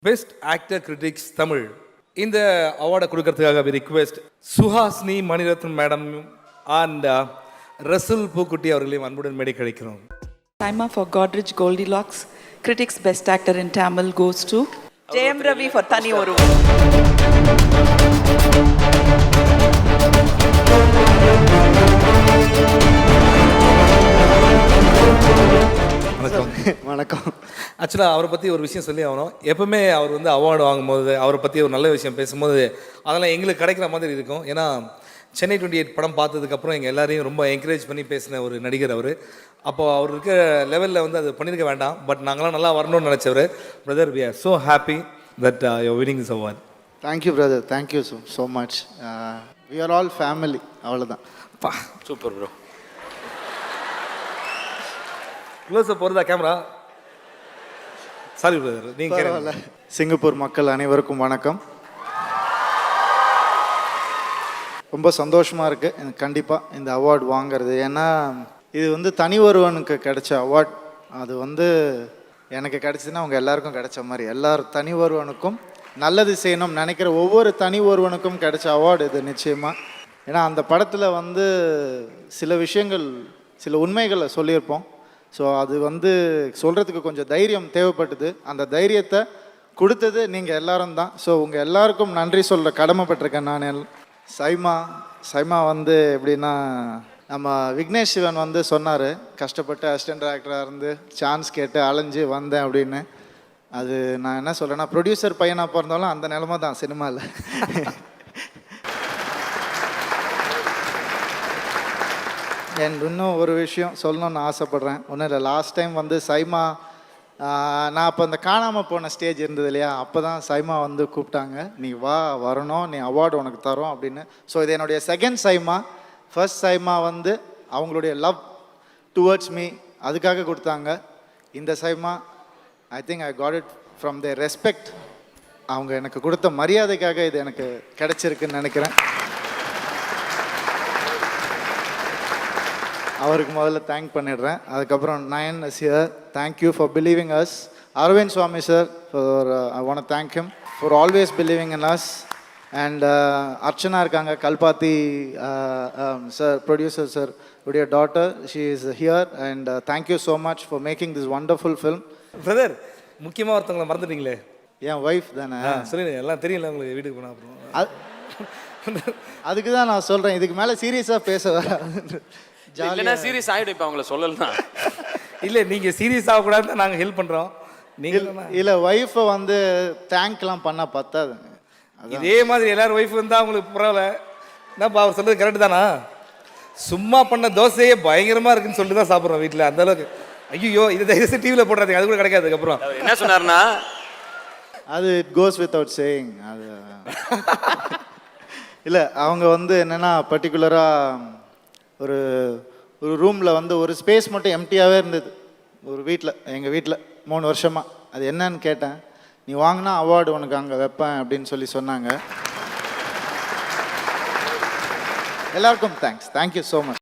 Best actor critics Tamil இந்த அவார்டை கொடுக்கறதுக்காக we request Suhasini Mani Ratnam madam and Resul Pookutty அவர்களையும் அன்புடன் மேடை கழிக்கிறோம். Saima for Godrej Goldilocks. Critics Best Actor in Tamil goes to J.M. Ravi for Thani Oru. வணக்கம். ஆக்சுவலாக அவரை பற்றி ஒரு விஷயம் சொல்லி ஆகணும். எப்பவுமே அவர் வந்து அவார்டு வாங்கும்போது அவரை பற்றி ஒரு நல்ல விஷயம் பேசும்போது அதெல்லாம் எங்களுக்கு கிடைக்கிற மாதிரி இருக்கும். ஏன்னா சென்னை 28 படம் பார்த்ததுக்கப்புறம் எங்கள் எல்லாரையும் ரொம்ப என்கரேஜ் பண்ணி பேசின ஒரு நடிகர் அவர். அப்போ அவர் இருக்க லெவலில் வந்து அது பண்ணியிருக்க வேண்டாம், பட் நாங்களாம் நல்லா வரணும்னு நினச்சவர். Brother, we are so happy that you winning this award. Thank you brother, thank you so much. We are all family, அவ்வளோதான். Super bro. க்ளோஸ் போகிறதா கேமரா? சாரி பிரதர், நீங்கள். சிங்கப்பூர் மக்கள் அனைவருக்கும் வணக்கம். ரொம்ப சந்தோஷமாக இருக்குது எனக்கு கண்டிப்பாக இந்த அவார்டு வாங்கிறது. ஏன்னா இது வந்து தனி ஒருவனுக்கு கிடைச்ச அவார்ட். அது வந்து எனக்கு கிடைச்சதுன்னா அவங்க எல்லாருக்கும் கிடைச்ச மாதிரி. தனி ஒருவனுக்கும் நல்லது செய்யணும்னு நினைக்கிற ஒவ்வொரு தனி ஒருவனுக்கும் கிடைச்ச அவார்டு இது நிச்சயமாக. ஏன்னா அந்த படத்தில் வந்து சில விஷயங்கள், சில உண்மைகளை சொல்லியிருப்போம். ஸோ அது வந்து சொல்கிறதுக்கு கொஞ்சம் தைரியம் தேவைப்பட்டது. அந்த தைரியத்தை கொடுத்தது நீங்கள் எல்லாரும் தான். ஸோ உங்கள் எல்லாருக்கும் நன்றி சொல்ல கடமைப்பட்டிருக்கேன் நான். சைமா வந்து எப்படின்னா, நம்ம விக்னேஷ் சிவன் வந்து சொன்னார், கஷ்டப்பட்டு அசிஸ்டன்ட் டைரக்டராக இருந்து சான்ஸ் கேட்டு அலைஞ்சு வந்தேன் அப்படின்னு. அது நான் என்ன சொல்கிறேன்னா, ப்ரொடியூசர் பையனாக பிறந்தாலும் அந்த நிலமை தான் சினிமாவில். இன்னும் ஒரு விஷயம் சொல்லணும்னு ஆசைப்பட்றேன். ஒன்றும் இல்லை, லாஸ்ட் டைம் வந்து சைமா, நான் அப்போ அந்த காணாமல் போன ஸ்டேஜ் இருந்தது இல்லையா, அப்போ தான் சைமா வந்து கூப்பிட்டாங்க, நீ வரணும், நீ அவார்டு உனக்கு தரோம் அப்படின்னு. ஸோ இது என்னுடைய செகண்ட் சைமா. ஃபர்ஸ்ட் சைமா வந்து அவங்களுடைய லவ் டுவர்ட்ஸ் மீ, அதுக்காக கொடுத்தாங்க. இந்த SIMA I think I got it from the respect. அவங்க எனக்கு கொடுத்த மரியாதைக்காக இது எனக்கு கிடைச்சிருக்குன்னு நினைக்கிறேன். அவருக்கு முதல்ல தேங்க் பண்ணிடுறேன். அதுக்கப்புறம் nine is here, thank you for believing us. Arvind Swami sir, for I want thank him for always believing in us. And Archana இருக்காங்க, கல்பாத்தி சார், ப்ரொடியூசர் சார் உடைய daughter, she is here. And thank you so much for making this wonderful film. Brother, முக்கியமாக ஒருத்தவங்களை மறந்துட்டீங்களே. என் wife தானே? சொல்லுங்க, எல்லாம் தெரியல உங்களுக்கு வீட்டுக்கு போனால். அப்புறம் அதுக்கு தான் நான் சொல்கிறேன், இதுக்கு மேலே சீரியஸாக பேச வராது. இல்லைன்னா சீரியஸ் ஆகிடும். இப்போ அவங்கள சொல்லலாம். இல்லை, நீங்கள் சீரியஸ் ஆகக்கூடாது, நாங்கள் ஹெல்ப் பண்ணுறோம். நீங்கள் இல்லை, ஒய்ஃபை வந்து தேங்க்லாம் பண்ணால் பத்தாது. இதே மாதிரி எல்லாரும் ஒய்ஃப் வந்தால் அவங்களுக்கு பரவாயில்ல. என்னப்பா அவர் சொல்கிறது கரெக்டு தானா? சும்மா பண்ண தோசையே பயங்கரமாக இருக்குன்னு சொல்லிட்டு தான் சாப்பிட்றோம் வீட்டில். அந்தளவுக்கு ஐயோ இது தயவுசெய்து டிவியில் போடுறாங்க, அது கூட கிடைக்காது. அதுக்கப்புறம் என்ன சொன்னார்னா, அது இட் கோஸ் வித்அவுட் சேயிங். அது இல்லை, அவங்க வந்து என்னென்னா பர்டிகுலராக ஒரு ரூமில் வந்து ஒரு ஸ்பேஸ் மட்டும் எம்டியாகவே இருந்தது ஒரு வீட்டில், எங்கள் வீட்டில் 3 வருஷமாக. அது என்னன்னு கேட்டேன், நீ வாங்கினா அவார்டு உனக்கு அங்கே வைப்பேன் அப்படின்னு சொல்லி சொன்னாங்க. எல்லாருக்கும் தேங்க்ஸ், தேங்க்யூ ஸோ மச்.